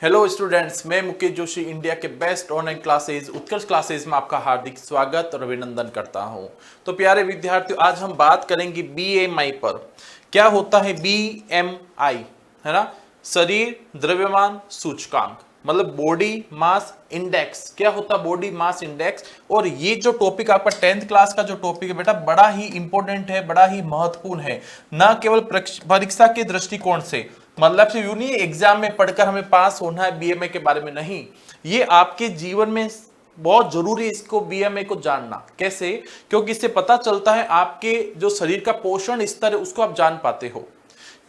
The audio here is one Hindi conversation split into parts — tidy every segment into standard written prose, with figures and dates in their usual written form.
हेलो स्टूडेंट्स, मैं मुकेश जोशी इंडिया के बेस्ट ऑनलाइन क्लासेज उत्कर्ष क्लासेज में आपका हार्दिक स्वागत और अभिनंदन करता हूं। तो प्यारे विद्यार्थियों, आज हम बात करेंगे बीएमआई पर। क्या होता है बीएमआई? है ना, शरीर द्रव्यमान सूचकांक, मतलब बॉडी मास इंडेक्स। क्या होता है बॉडी मास इंडेक्स? और ये जो टॉपिक आपका 10th क्लास का जो टॉपिक है बेटा, बड़ा ही इंपॉर्टेंट है, बड़ा ही महत्वपूर्ण है, न केवल परीक्षा के दृष्टिकोण से, मतलब से यूं नहीं एग्जाम में पढ़कर हमें पास होना है बीएमए के बारे में, नहीं, ये आपके जीवन में बहुत जरूरी है इसको बीएमए को जानना। कैसे? क्योंकि इससे पता चलता है आपके जो शरीर का पोषण स्तर है उसको आप जान पाते हो।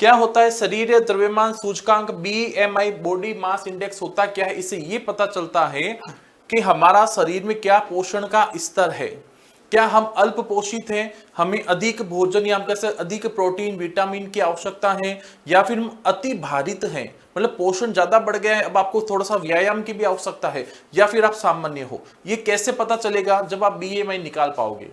क्या होता है शरीर द्रव्यमान सूचकांक बीएमआई, बॉडी मास इंडेक्स होता क्या है? इससे ये पता चलता है कि हमारा शरीर में क्या पोषण का स्तर है। क्या हम अल्प पोषित हैं, हमें अधिक भोजन या हम कैसे अधिक प्रोटीन विटामिन की आवश्यकता है, या फिर हम अति भारित हैं, मतलब पोषण ज्यादा बढ़ गया है, अब आपको थोड़ा सा व्यायाम की भी आवश्यकता है, या फिर आप सामान्य हो। ये कैसे पता चलेगा? जब आप बीएमआई निकाल पाओगे।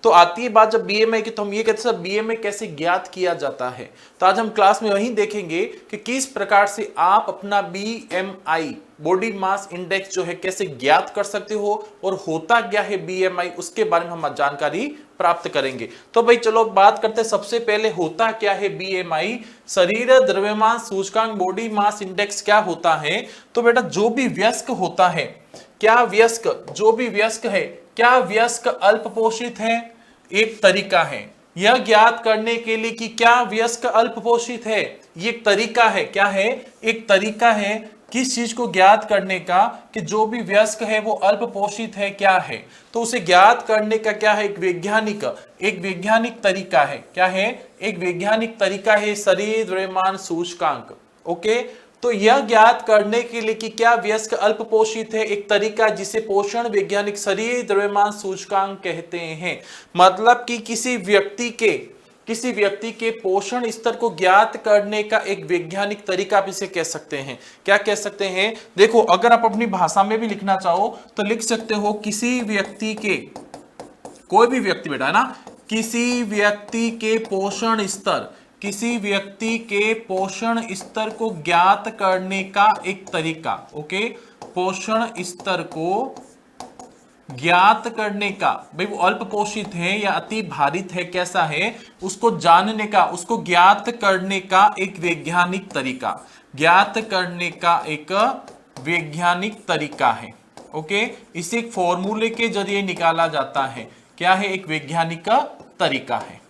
तो आती है बात जब बीएमआई की, तो हम ये कहते हैं बीएमआई कैसे ज्ञात किया जाता है। तो आज हम क्लास में वही देखेंगे कि किस प्रकार से आप अपना बीएमआई, बॉडी मास इंडेक्स जो है, कैसे ज्ञात कर सकते हो और होता क्या है बीएमआई, उसके बारे में हम जानकारी प्राप्त करेंगे। तो भाई चलो बात करते हैं, सबसे पहले होता क्या है बीएमआई, शरीर द्रव्यमान सूचकांक बॉडी मास इंडेक्स क्या होता है। तो बेटा जो भी वयस्क होता है, क्या वयस्क, जो भी वयस्क है, क्या वयस्क अल्प पोषित है? एक तरीका है यह ज्ञात करने के लिए कि क्या वयस्क अल्प पोषित है। ये एक तरीका है। क्या है? एक तरीका है किस चीज को ज्ञात करने का, कि जो भी वयस्क है वो अल्प पोषित है क्या है। तो उसे ज्ञात करने का क्या है? एक वैज्ञानिक तरीका है। क्या है? एक वैज्ञानिक तरीका है शरीर द्रव्यमान सूचकांक। ओके, तो यह ज्ञात करने के लिए कि क्या वयस्क अल्प पोषित है, एक तरीका जिसे पोषण वैज्ञानिक शरीर द्रव्यमान सूचकांक कहते हैं। मतलब कि किसी व्यक्ति के पोषण स्तर को ज्ञात करने का एक वैज्ञानिक तरीका आप इसे कह सकते हैं। क्या कह सकते हैं? देखो, अगर आप अपनी भाषा में भी लिखना चाहो तो लिख सकते हो किसी व्यक्ति के, कोई भी व्यक्ति बेटा है ना, किसी व्यक्ति के पोषण स्तर को ज्ञात करने का एक तरीका। ओके, पोषण स्तर को ज्ञात करने का, भाई वो अल्प पोषित है या अति भारित है, कैसा है, उसको जानने का, उसको ज्ञात करने का एक वैज्ञानिक तरीका है। ओके, इसे एक फॉर्मूले के जरिए निकाला जाता है। क्या है? एक वैज्ञानिक तरीका है।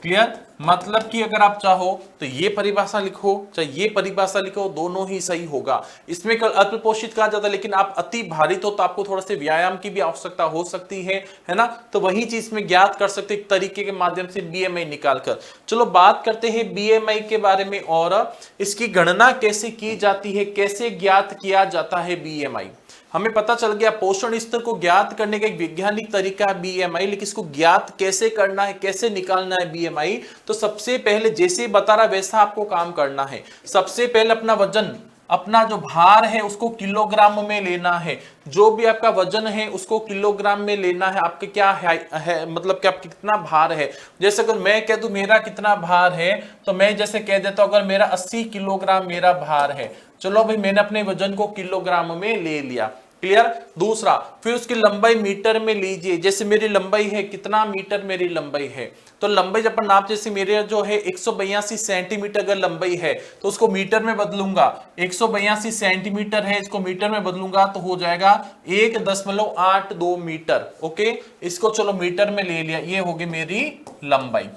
क्लियर? मतलब कि अगर आप चाहो तो ये परिभाषा लिखो, चाहे ये परिभाषा लिखो, दोनों ही सही होगा। इसमें कल अल्प पोषित कहा जाता है, लेकिन आप अति भारित हो तो आपको थोड़ा से व्यायाम की भी आवश्यकता हो सकती है ना। तो वही चीज में ज्ञात कर सकते एक तरीके के माध्यम से बीएमआई निकालकर। चलो बात करते हैं बीएमआई के बारे में और इसकी गणना कैसे की जाती है, कैसे ज्ञात किया जाता है बीएमआई। हमें पता चल गया पोषण स्तर को ज्ञात करने का एक वैज्ञानिक तरीका है बीएमआई, लेकिन इसको ज्ञात कैसे करना है, कैसे निकालना है बीएमआई। तो सबसे पहले जैसे बता रहा वैसा आपको काम करना है। सबसे पहले अपना वजन, अपना जो भार है उसको किलोग्राम में लेना है। जो भी आपका वजन है उसको किलोग्राम में लेना है। आपके क्या है मतलब कि आप कितना भार है। जैसे अगर मैं कह दूं मेरा कितना भार है, तो मैं जैसे कह देता हूं अगर मेरा 80 किलोग्राम मेरा भार है। चलो भाई, मैंने अपने वजन को किलोग्राम में ले लिया। क्लियर? दूसरा, फिर उसकी लंबाई मीटर में लीजिए। जैसे मेरी लंबाई है, कितना मीटर मेरी लंबाई है, तो लंबाई जब नाप, जैसे मेरे जो है 182 सेंटीमीटर अगर लंबाई है तो उसको मीटर में बदलूंगा। 182 सेंटीमीटर है, इसको मीटर में बदलूंगा तो हो जाएगा 1.82 मीटर। ओके, इसको चलो मीटर में ले लिया, ये होगी मेरी लंबाई।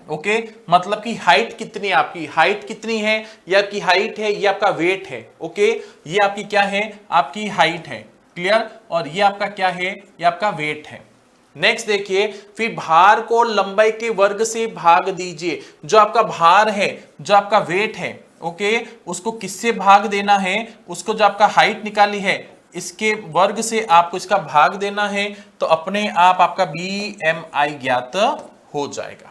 ओके, मतलब कि हाइट कितनी, आपकी हाइट कितनी है, ये आपकी हाइट है, ये आपका वेट है। ओके, ये आपकी क्या है, आपकी हाइट है। क्लियर? और ये आपका क्या है, ये आपका वेट है। नेक्स्ट देखिए, फिर भार को लंबाई के वर्ग से भाग दीजिए। जो आपका भार है, जो आपका वेट है, ओके, उसको किससे भाग देना है, उसको जो आपका हाइट निकाली है इसके वर्ग से आपको इसका भाग देना है, तो अपने आप आपका बीएमआई ज्ञात हो जाएगा।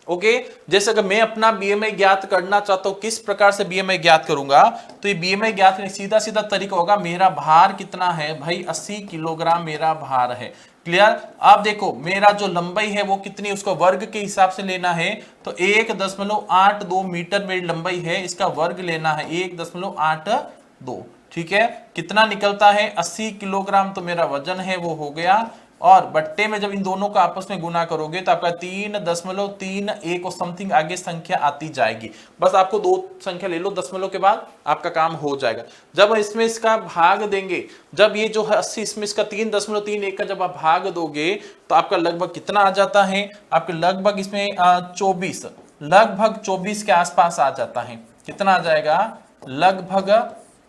ओके, जैसे अगर मैं अपना बीएमआई ज्ञात करना चाहता हूं, किस प्रकार से बीएमआई ज्ञात करूंगा, तो ये बीएमआई ज्ञात करने सीधा सीधा तरीका होगा, मेरा भार कितना है भाई, 80 किलोग्राम मेरा भार है। क्लियर। आप देखो मेरा जो लंबाई है वो कितनी, उसको वर्ग के हिसाब से लेना है, तो 1.82 मीटर मेरी लंबाई है, इसका वर्ग लेना है 1.82। ठीक है, कितना निकलता है 80 किलोग्राम, तो मेरा वजन है वो हो गया। और बट्टे में जब इन दोनों का आपस में गुना करोगे तो आपका 3.31 और समथिंग आगे संख्या आती जाएगी। बस आपको दो संख्या ले लो दशमलव के बाद, आपका काम हो जाएगा। जब इसमें इसका भाग देंगे, जब ये जो है 80 इसमें इसका 3.31 का जब आप भाग दोगे तो आपका लगभग कितना आ जाता है, आपके लगभग इसमें 24, लगभग 24 के आसपास आ जाता है। कितना आ जाएगा, लगभग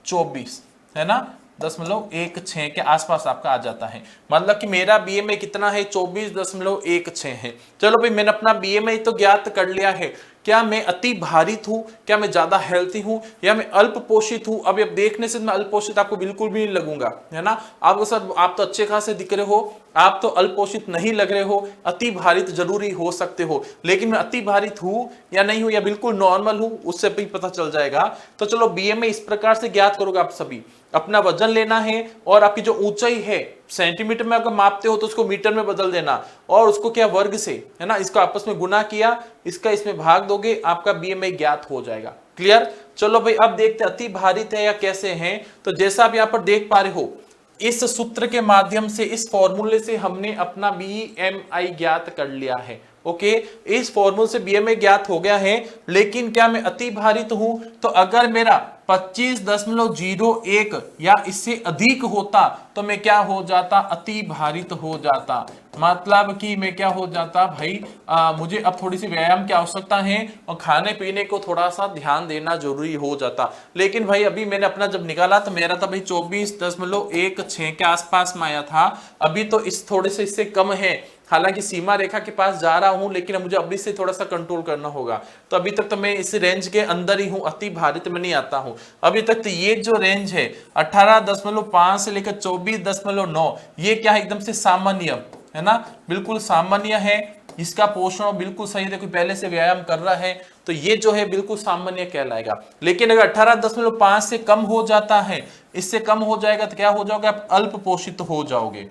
24, है ना, 0.16 के आसपास आपका आ जाता है। मतलब कि मेरा बीएमआई कितना है, 24.16 है। चलो भाई मैंने अपना बीएमआई तो ज्ञात कर लिया है। क्या मैं अति भारित हूं, क्या मैं ज्यादा हेल्थी हूं, या मैं अल्प पोषित हूं? अब देखने से मैं अल्प पोषित आपको बिल्कुल भी नहीं लगूंगा, है ना। आपको सर आप तो अच्छे खासे दिख रहे हो, आप तो अल्प पोषित नहीं लग रहे हो, अति भारित जरूरी हो सकते हो, लेकिन मैं अति भारित हूं या नहीं हूं या बिल्कुल नॉर्मल हूं, उससे भी पता चल जाएगा। तो चलो बीएमआई इस प्रकार से ज्ञात करोगे आप सभी। अपना वजन लेना है और आपकी जो ऊंचाई है सेंटीमीटर में अगर मापते हो तो उसको मीटर में बदल देना, और उसको क्या वर्ग से, है ना, इसको आपस में गुना किया, इसका इसमें भाग दोगे, आपका बीएमआई ज्ञात हो जाएगा। क्लियर। चलो भाई अब देखते अति भारित है या कैसे हैं। तो जैसा आप यहां पर देख पा रहे हो, इस सूत्र के माध्यम से, इस फॉर्मूले से हमने अपना बीएमआई ज्ञात कर लिया है। ओके, इस फॉर्मूले से बीएमआई ज्ञात हो गया है। लेकिन क्या मैं अति भारित हूं? तो अगर मेरा 25.01 या इससे अधिक होता तो मैं क्या हो जाता, अति भारित हो जाता। मतलब कि मैं क्या हो जाता भाई, मुझे अब थोड़ी सी व्यायाम की आवश्यकता है और खाने पीने को थोड़ा सा ध्यान देना जरूरी हो जाता। लेकिन भाई अभी मैंने अपना जब निकाला तो मेरा था भाई 24.16 के आसपास में आया था। अभी तो इस थोड़े से इससे कम है, हालांकि सीमा रेखा के पास जा रहा हूं, लेकिन मुझे अभी से थोड़ा सा कंट्रोल करना होगा। तो अभी तक तो मैं इस रेंज के अंदर ही हूं, अति भारित में नहीं आता हूं अभी तक। तो ये जो रेंज है 18.5 से लेकर 24.9, ये क्या है, एकदम से सामान्य है ना, बिल्कुल सामान्य है। इसका पोषण बिल्कुल सही, देखो पहले से व्यायाम कर रहा है तो ये जो है बिल्कुल सामान्य कहलाएगा। लेकिन अगर 18.5 से कम हो जाता है, इससे कम हो जाएगा तो क्या हो जाओगे आप, अल्प पोषित हो जाओगे।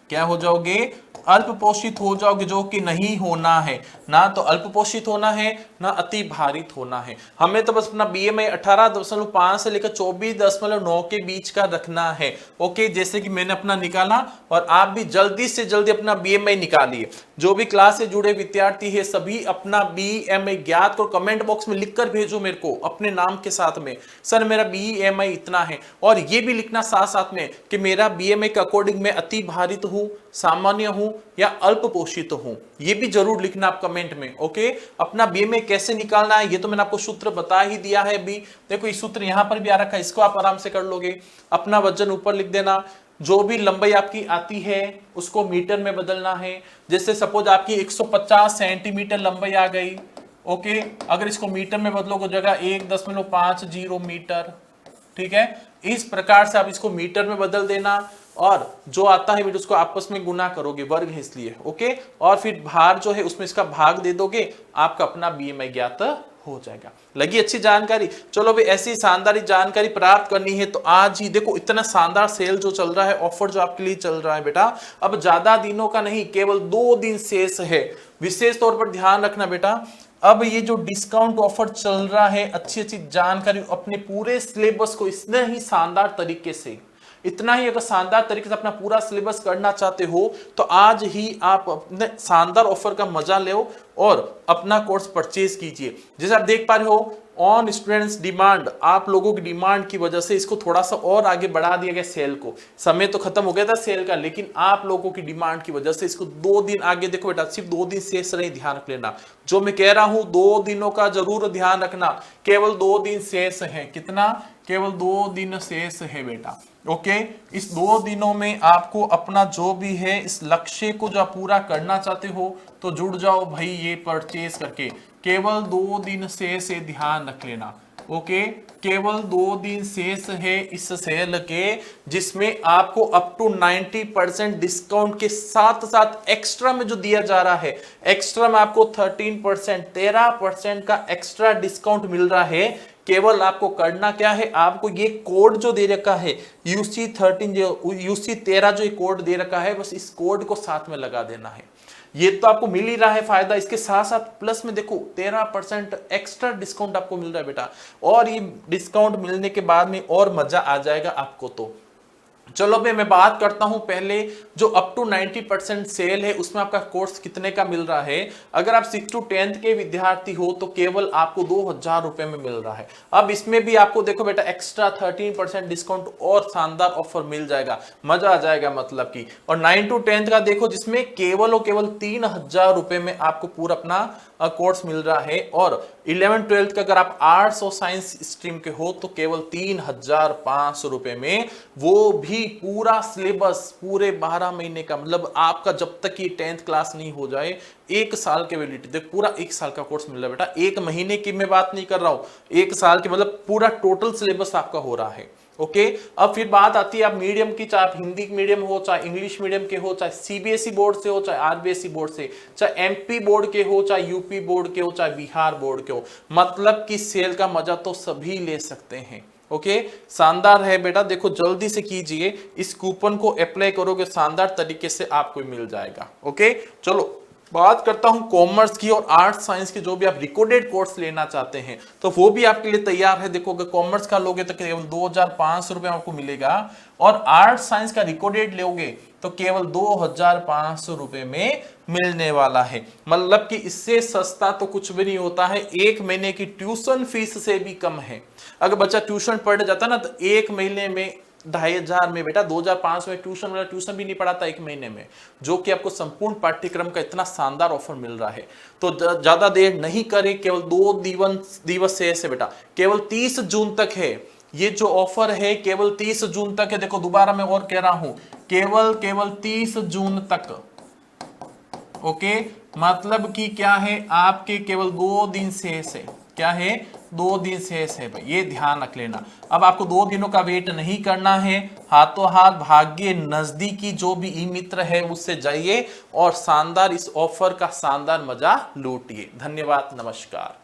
क्या हो जाओगे, अल्प पोषित हो जाओगे, जो कि नहीं होना है। ना तो अल्प पोषित होना है, ना अति भारित होना है। हमें तो बस अपना बीएमआई 18.5 से लेकर 24.9 के बीच का रखना है। ओके, जैसे कि मैंने अपना निकाला, और आप भी जल्दी से जल्दी अपना बीएमआई निकालिए। जो भी क्लास से जुड़े विद्यार्थी है सभी अपना बीएमआई ज्ञात को कमेंट बॉक्स में लिखकर भेजो मेरे को अपने नाम के साथ में, सर मेरा बीएमआई इतना है। और ये भी लिखना साथ साथ में कि मेरा बीएमआई के अकॉर्डिंग मैं अति भारित हूं, सामान्य हूं या अल्प पोषित हूं, ये भी जरूर लिखना आप कमेंट में। ओके, अपना बीएमआई कैसे निकालना है ये तो मैंने आपको सूत्र बता ही दिया है। अभी देखो ये सूत्र यहां पर भी आ रखा है, इसको आप आराम से कर लोगे। अपना वजन ऊपर लिख देना, जो भी लंबाई आपकी आती है उसको मीटर में बदलना है। जैसे सपोज आपकी 150 सेंटीमीटर लंबाई आ गई, ओके, अगर इसको मीटर में बदलोगे जगह 1.50 मीटर, ठीक है। इस प्रकार से आप इसको मीटर में बदल देना, और जो आता है मीटर उसको आपस में गुना करोगे, वर्ग है इसलिए। ओके, और फिर भार जो है उसमें इसका भाग दे दोगे, आपका अपना बीएमआई ज्ञात हो जाएगा। लगी अच्छी जानकारी। चलो भाई ऐसी शानदार जानकारी प्राप्त करनी है तो आज ही देखो इतना शानदार सेल जो चल रहा है, ऑफर जो आपके लिए चल रहा है बेटा, अब ज्यादा दिनों का नहीं, केवल 2 दिन शेष है। विशेष तौर पर ध्यान रखना बेटा, अब ये जो डिस्काउंट ऑफर चल रहा है, अच्छी अच्छी जानकारी अपने पूरे सिलेबस को इतने ही शानदार तरीके से, इतना ही अगर शानदार तरीके से अपना पूरा सिलेबस करना चाहते हो तो आज ही आप अपने शानदार ऑफर का मजा लो और अपना कोर्स परचेज कीजिए। जैसे आप देख पा रहे हो, ऑन स्टूडेंट्स डिमांड, आप लोगों की डिमांड की वजह से इसको थोड़ा सा और आगे बढ़ा दिया गया सेल को। समय तो खत्म हो गया था सेल का, लेकिन आप लोगों की डिमांड की वजह से इसको 2 दिन आगे, देखो बेटा सिर्फ 2 दिन शेष रहे, ध्यान रख लेना। जो मैं कह रहा हूं 2 दिनों का जरूर ध्यान रखना, केवल 2 दिन शेष है। कितना, केवल 2 दिन शेष है बेटा। ओके, इस 2 दिनों में आपको अपना जो भी है इस लक्ष्य को जो आप पूरा करना चाहते हो तो जुड़ जाओ भाई ये परचेज करके। केवल 2 दिन शेष है, ध्यान रख लेना। ओके, केवल 2 दिन शेष है इस सेल के, जिसमें आपको अप टू 90% डिस्काउंट के साथ साथ एक्स्ट्रा में जो दिया जा रहा है, एक्स्ट्रा में आपको 13% का एक्स्ट्रा डिस्काउंट मिल रहा है। केवल आपको करना क्या है, आपको ये कोड जो दे रखा है UC13 जो UC13 जो ये कोड दे रखा है, बस इस कोड को साथ में लगा देना है। ये तो आपको मिल ही रहा है फायदा, इसके साथ साथ प्लस में देखो 13% एक्स्ट्रा डिस्काउंट आपको मिल रहा है बेटा, और ये डिस्काउंट मिलने के बाद में और मजा आ जाएगा आपको। तो चलो भाई मैं बात करता हूं पहले जो अप टू 90% सेल है उसमें आपका कोर्स कितने का मिल रहा है। अगर आप 6 to 10th के विद्यार्थी हो तो केवल आपको 2000 रुपए में मिल रहा है। अब इसमें भी आपको देखो बेटा एक्स्ट्रा 13% डिस्काउंट और शानदार ऑफर मिल जाएगा, मजा आ जाएगा मतलब की। और 9 to 10th का देखो जिसमें केवल और केवल 3000 रुपए में आपको पूरा अपना कोर्स मिल रहा है। और 11 12th का अगर आप आर्ट्स और साइंस स्ट्रीम के हो तो केवल 3500 रुपए में, वो भी पूरा सिलेबस पूरे 12 महीने का, मतलब आपका जब तक ये 10th क्लास नहीं हो जाए 1 साल के वैलिडिटी, देख पूरा 1 साल का कोर्स मिल रहा है बेटा। 1 महीने की मैं बात नहीं कर रहा हूं, 1 साल की, मतलब पूरा टोटल सिलेबस आपका हो रहा है। ओके अब फिर बात आती है आप मीडियम की, चाहे आप हिंदी मीडियम हो, चाहे इंग्लिश मीडियम के हो, चाहे सीबीएसई बोर्ड से हो, चाहे आरबीएसई बोर्ड से, चाहे एमपी बोर्ड के हो, चाहे यूपी बोर्ड के हो, चाहे बिहार बोर्ड के हो, मतलब कि सेल का मजा तो सभी ले सकते हैं। ओके शानदार है बेटा, देखो जल्दी से कीजिए, इस कूपन को अप्लाई करोगे शानदार तरीके से आपको मिल जाएगा। ओके चलो बात करता हूं कॉमर्स की और आर्ट्स साइंस की, जो भी आप रिकॉर्डेड कोर्स लेना चाहते हैं तो वो भी आपके लिए तैयार है। देखो अगर कॉमर्स का लोगे तो केवल 2500 रुपए आपको मिलेगा, और आर्ट्स साइंस का रिकॉर्डेड लोगे तो केवल 2500 रुपए में मिलने वाला है। मतलब कि इससे सस्ता तो कुछ भी नहीं होता है, 1 महीने की ट्यूशन फीस से भी कम है। अगर बच्चा ट्यूशन पढ़ने जाता ना तो 1 महीने में 2500 में बेटा, 2500 में ट्यूशन वाला ट्यूशन भी नहीं पढ़ाता 1 महीने में, जो कि आपको संपूर्ण पाठ्यक्रम का इतना शानदार ऑफर मिल रहा है। तो ज्यादा देर नहीं करें, केवल 2 दिवस से बेटा, केवल 30 जून तक है ये जो ऑफर है, केवल 30 जून तक है। देखो दोबारा मैं और कह रहा हूं, केवल 30 जून तक। ओके मतलब कि क्या है, आपके केवल 2 दिन शेष है। क्या है, 2 दिन शेष है भाई, ये ध्यान रख लेना। अब आपको 2 दिनों का वेट नहीं करना है, हाथों हाथ भाग्य नजदीकी जो भी ई मित्र है उससे जाइए और शानदार इस ऑफर का शानदार मजा लूटिए। धन्यवाद, नमस्कार।